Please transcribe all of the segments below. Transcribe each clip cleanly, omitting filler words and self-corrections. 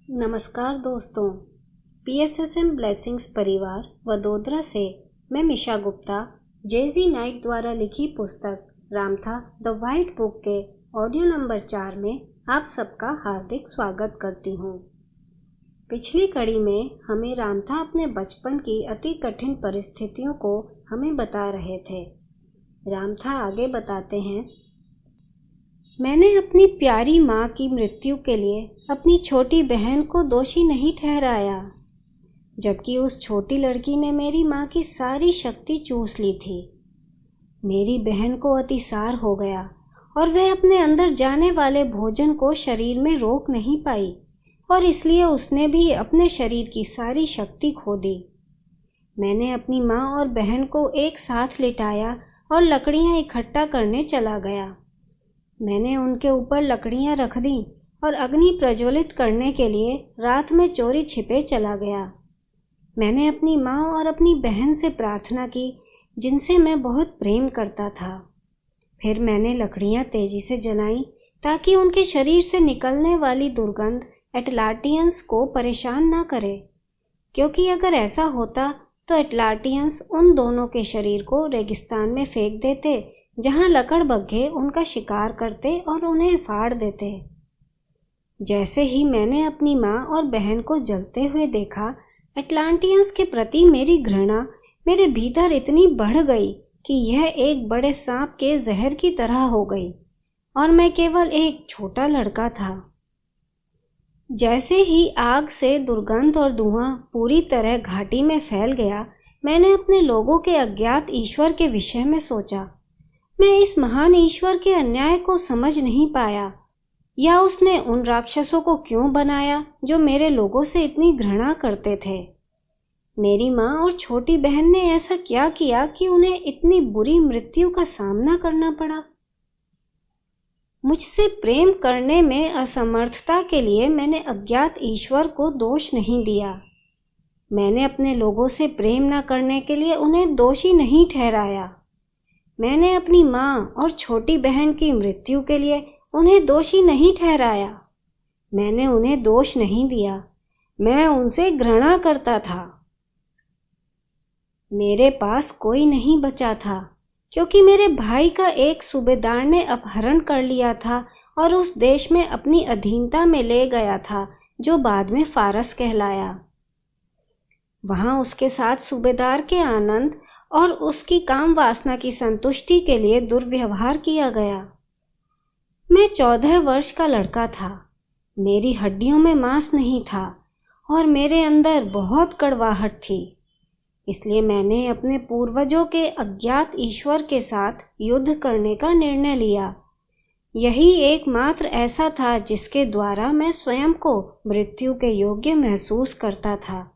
नमस्कार दोस्तों, PSSM blessings परिवार वडोदरा से मैं मिशा गुप्ता जेजी नाइट द्वारा लिखी पुस्तक रामथा द वाइट बुक के ऑडियो नंबर 4 में आप सबका हार्दिक स्वागत करती हूँ। पिछली कड़ी में हमें रामथा अपने बचपन की अति कठिन परिस्थितियों को हमें बता रहे थे। रामथा आगे बताते हैं, मैंने अपनी प्यारी माँ की मृत्यु के लिए अपनी छोटी बहन को दोषी नहीं ठहराया, जबकि उस छोटी लड़की ने मेरी माँ की सारी शक्ति चूस ली थी। मेरी बहन को अतिसार हो गया और वह अपने अंदर जाने वाले भोजन को शरीर में रोक नहीं पाई और इसलिए उसने भी अपने शरीर की सारी शक्ति खो दी। मैंने अपनी माँ और बहन को एक साथ लिटाया और लकड़ियाँ इकट्ठा करने चला गया। मैंने उनके ऊपर लकड़ियां रख दी और अग्नि प्रज्वलित करने के लिए रात में चोरी छिपे चला गया। मैंने अपनी माँ और अपनी बहन से प्रार्थना की, जिनसे मैं बहुत प्रेम करता था। फिर मैंने लकड़ियां तेजी से जलाई ताकि उनके शरीर से निकलने वाली दुर्गंध एटलांटियंस को परेशान ना करे, क्योंकि अगर ऐसा होता तो एटलांटियंस उन दोनों के शरीर को रेगिस्तान में फेंक देते, जहां लकड़बग्घे उनका शिकार करते और उन्हें फाड़ देते। जैसे ही मैंने अपनी माँ और बहन को जलते हुए देखा, एटलांटियंस के प्रति मेरी घृणा मेरे भीतर इतनी बढ़ गई कि यह एक बड़े सांप के जहर की तरह हो गई और मैं केवल एक छोटा लड़का था। जैसे ही आग से दुर्गंध और धुआं पूरी तरह घाटी में फैल गया, मैंने अपने लोगों के अज्ञात ईश्वर के विषय में सोचा। मैं इस महान ईश्वर के अन्याय को समझ नहीं पाया, या उसने उन राक्षसों को क्यों बनाया जो मेरे लोगों से इतनी घृणा करते थे। मेरी माँ और छोटी बहन ने ऐसा क्या किया कि उन्हें इतनी बुरी मृत्यु का सामना करना पड़ा। मुझसे प्रेम करने में असमर्थता के लिए मैंने अज्ञात ईश्वर को दोष नहीं दिया। मैंने अपने लोगों से प्रेम न करने के लिए उन्हें दोषी नहीं ठहराया। मैंने अपनी माँ और छोटी बहन की मृत्यु के लिए उन्हें दोषी नहीं ठहराया। मैंने उन्हें दोष नहीं दिया, मैं उनसे घृणा करता था। मेरे पास कोई नहीं बचा था, क्योंकि मेरे भाई का एक सूबेदार ने अपहरण कर लिया था और उस देश में अपनी अधीनता में ले गया था, जो बाद में फारस कहलाया। वहां उसके साथ सूबेदार के आनंद और उसकी काम वासना की संतुष्टि के लिए दुर्व्यवहार किया गया। मैं 14 वर्ष का लड़का था। मेरी हड्डियों में मांस नहीं था और मेरे अंदर बहुत कड़वाहट थी। इसलिए मैंने अपने पूर्वजों के अज्ञात ईश्वर के साथ युद्ध करने का निर्णय लिया। यही एकमात्र ऐसा था जिसके द्वारा मैं स्वयं को मृत्यु के योग्य महसूस करता था।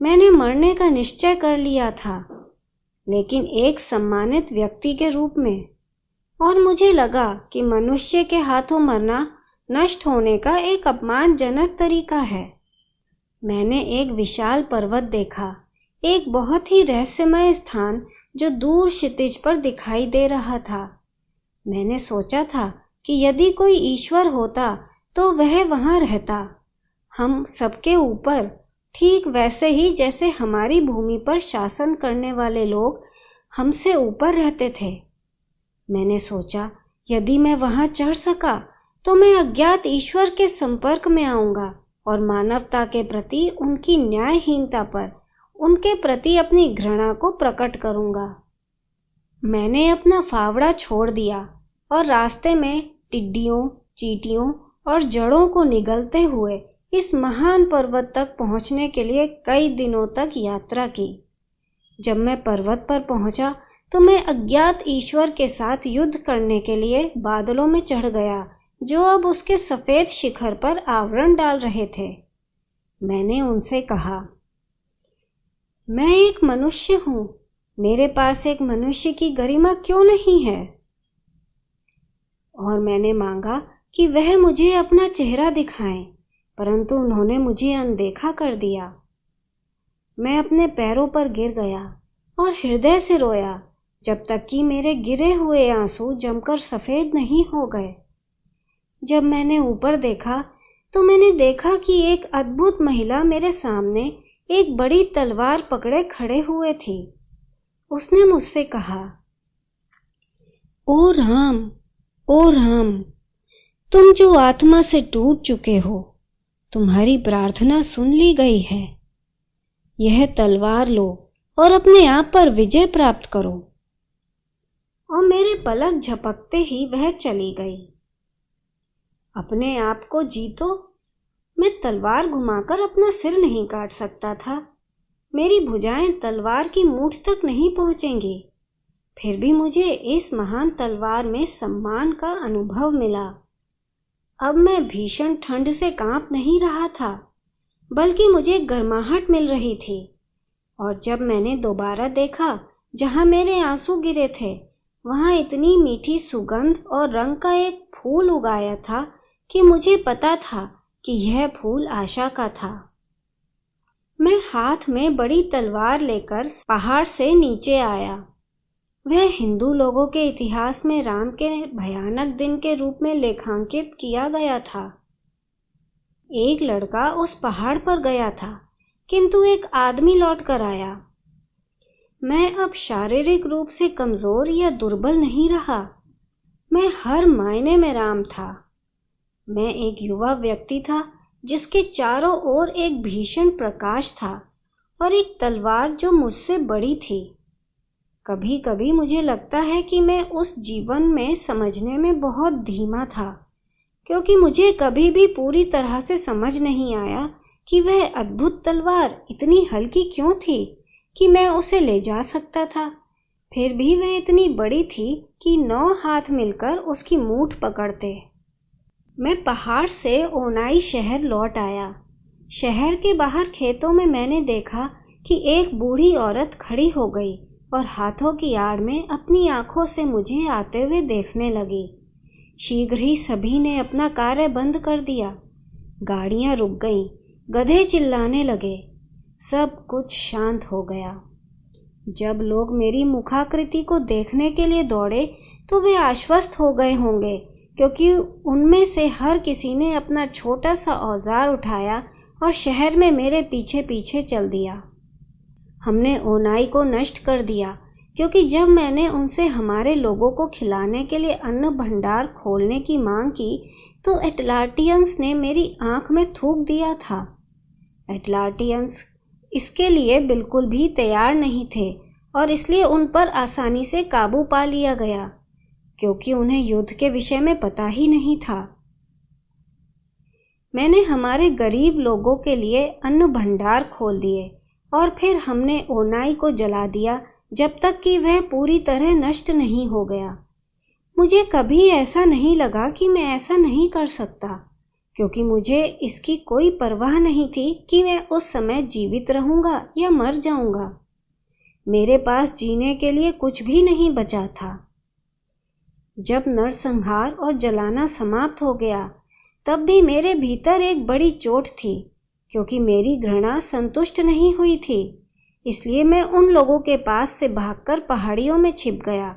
मैंने मरने का निश्चय कर लिया था, लेकिन एक सम्मानित व्यक्ति के रूप में, और मुझे लगा कि मनुष्य के हाथों मरना नष्ट होने का एक अपमानजनक तरीका है। मैंने एक विशाल पर्वत देखा, एक बहुत ही रहस्यमय स्थान जो दूर क्षितिज पर दिखाई दे रहा था। मैंने सोचा था कि यदि कोई ईश्वर होता तो वह वहां रहता, हम सबके ऊपर, ठीक वैसे ही जैसे हमारी भूमि पर शासन करने वाले लोग हमसे ऊपर रहते थे। मैंने सोचा, यदि मैं वहां चढ़ सका तो मैं अज्ञात ईश्वर के संपर्क में आऊंगा और मानवता के प्रति उनकी न्यायहीनता पर उनके प्रति अपनी घृणा को प्रकट करूंगा। मैंने अपना फावड़ा छोड़ दिया और रास्ते में टिड्डियों, चींटियों और जड़ों को निगलते हुए इस महान पर्वत तक पहुंचने के लिए कई दिनों तक यात्रा की। जब मैं पर्वत पर पहुंचा तो मैं अज्ञात ईश्वर के साथ युद्ध करने के लिए बादलों में चढ़ गया, जो अब उसके सफेद शिखर पर आवरण डाल रहे थे। मैंने उनसे कहा, मैं एक मनुष्य हूं, मेरे पास एक मनुष्य की गरिमा क्यों नहीं है? और मैंने मांगा कि वह मुझे अपना चेहरा दिखाएं, परंतु उन्होंने मुझे अनदेखा कर दिया। मैं अपने पैरों पर गिर गया और हृदय से रोया, जब तक कि मेरे गिरे हुए आंसू जमकर सफेद नहीं हो गए। जब मैंने ऊपर देखा तो मैंने देखा कि एक अद्भुत महिला मेरे सामने एक बड़ी तलवार पकड़े खड़े हुए थी। उसने मुझसे कहा, ओ राम, ओ राम, तुम जो आत्मा से टूट चुके हो, तुम्हारी प्रार्थना सुन ली गई है। यह तलवार लो और अपने आप पर विजय प्राप्त करो। और मेरे पलक झपकते ही वह चली गई। अपने आप को जीतो। मैं तलवार घुमाकर अपना सिर नहीं काट सकता था। मेरी भुजाएं तलवार की मूठ तक नहीं पहुंचेंगी। फिर भी मुझे इस महान तलवार में सम्मान का अनुभव मिला। अब मैं भीषण ठंड से कांप नहीं रहा था, बल्कि मुझे गर्माहट मिल रही थी। और जब मैंने दोबारा देखा जहां मेरे आंसू गिरे थे, वहां इतनी मीठी सुगंध और रंग का एक फूल उगाया था कि मुझे पता था कि यह फूल आशा का था। मैं हाथ में बड़ी तलवार लेकर पहाड़ से नीचे आया। वह हिंदू लोगों के इतिहास में राम के भयानक दिन के रूप में लेखांकित किया गया था। एक लड़का उस पहाड़ पर गया था, किंतु एक आदमी लौट कर आया। मैं अब शारीरिक रूप से कमजोर या दुर्बल नहीं रहा। मैं हर मायने में राम था। मैं एक युवा व्यक्ति था जिसके चारों ओर एक भीषण प्रकाश था और एक तलवार जो मुझसे बड़ी थी। कभी कभी मुझे लगता है कि मैं उस जीवन में समझने में बहुत धीमा था, क्योंकि मुझे कभी भी पूरी तरह से समझ नहीं आया कि वह अद्भुत तलवार इतनी हल्की क्यों थी कि मैं उसे ले जा सकता था। फिर भी वह इतनी बड़ी थी कि 9 हाथ मिलकर उसकी मूठ पकड़ते। मैं पहाड़ से ओनाई शहर लौट आया। शहर के बाहर खेतों में मैंने देखा कि एक बूढ़ी औरत खड़ी हो गई और हाथों की आड़ में अपनी आंखों से मुझे आते हुए देखने लगी। शीघ्र ही सभी ने अपना कार्य बंद कर दिया। गाड़ियां रुक गईं, गधे चिल्लाने लगे, सब कुछ शांत हो गया। जब लोग मेरी मुखाकृति को देखने के लिए दौड़े तो वे आश्वस्त हो गए होंगे, क्योंकि उनमें से हर किसी ने अपना छोटा सा औजार उठाया और शहर में मेरे पीछे पीछे चल दिया। हमने ओनाई को नष्ट कर दिया, क्योंकि जब मैंने उनसे हमारे लोगों को खिलाने के लिए अन्न भंडार खोलने की मांग की तो एटलाटियंस ने मेरी आंख में थूक दिया था। एटलाटियंस इसके लिए बिल्कुल भी तैयार नहीं थे और इसलिए उन पर आसानी से काबू पा लिया गया, क्योंकि उन्हें युद्ध के विषय में पता ही नहीं था। मैंने हमारे गरीब लोगों के लिए अन्न भंडार खोल दिए और फिर हमने ओनाई को जला दिया जब तक कि वह पूरी तरह नष्ट नहीं हो गया। मुझे कभी ऐसा नहीं लगा कि मैं ऐसा नहीं कर सकता, क्योंकि मुझे इसकी कोई परवाह नहीं थी कि मैं उस समय जीवित रहूंगा या मर जाऊंगा। मेरे पास जीने के लिए कुछ भी नहीं बचा था। जब नरसंहार और जलाना समाप्त हो गया, तब भी मेरे भीतर एक बड़ी चोट थी, क्योंकि मेरी घृणा संतुष्ट नहीं हुई थी। इसलिए मैं उन लोगों के पास से भागकर पहाड़ियों में छिप गया,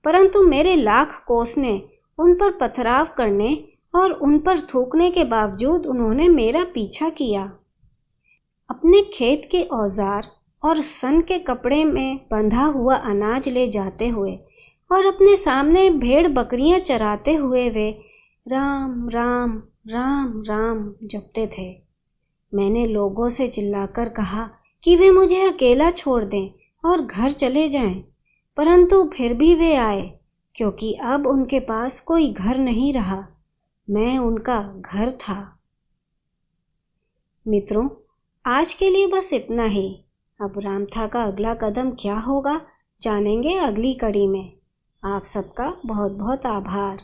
परंतु मेरे लाख कोसने उन पर पथराव करने और उन पर थूकने के बावजूद उन्होंने मेरा पीछा किया। अपने खेत के औजार और सन के कपड़े में बंधा हुआ अनाज ले जाते हुए और अपने सामने भेड़ बकरियां चराते हुए वे राम राम राम राम जपते थे। मैंने लोगों से चिल्लाकर कहा कि वे मुझे अकेला छोड़ दें और घर चले जाएं, परंतु फिर भी वे आए, क्योंकि अब उनके पास कोई घर नहीं रहा। मैं उनका घर था। मित्रों, आज के लिए बस इतना ही। अब रामथा का अगला कदम क्या होगा, जानेंगे अगली कड़ी में। आप सबका बहुत बहुत आभार।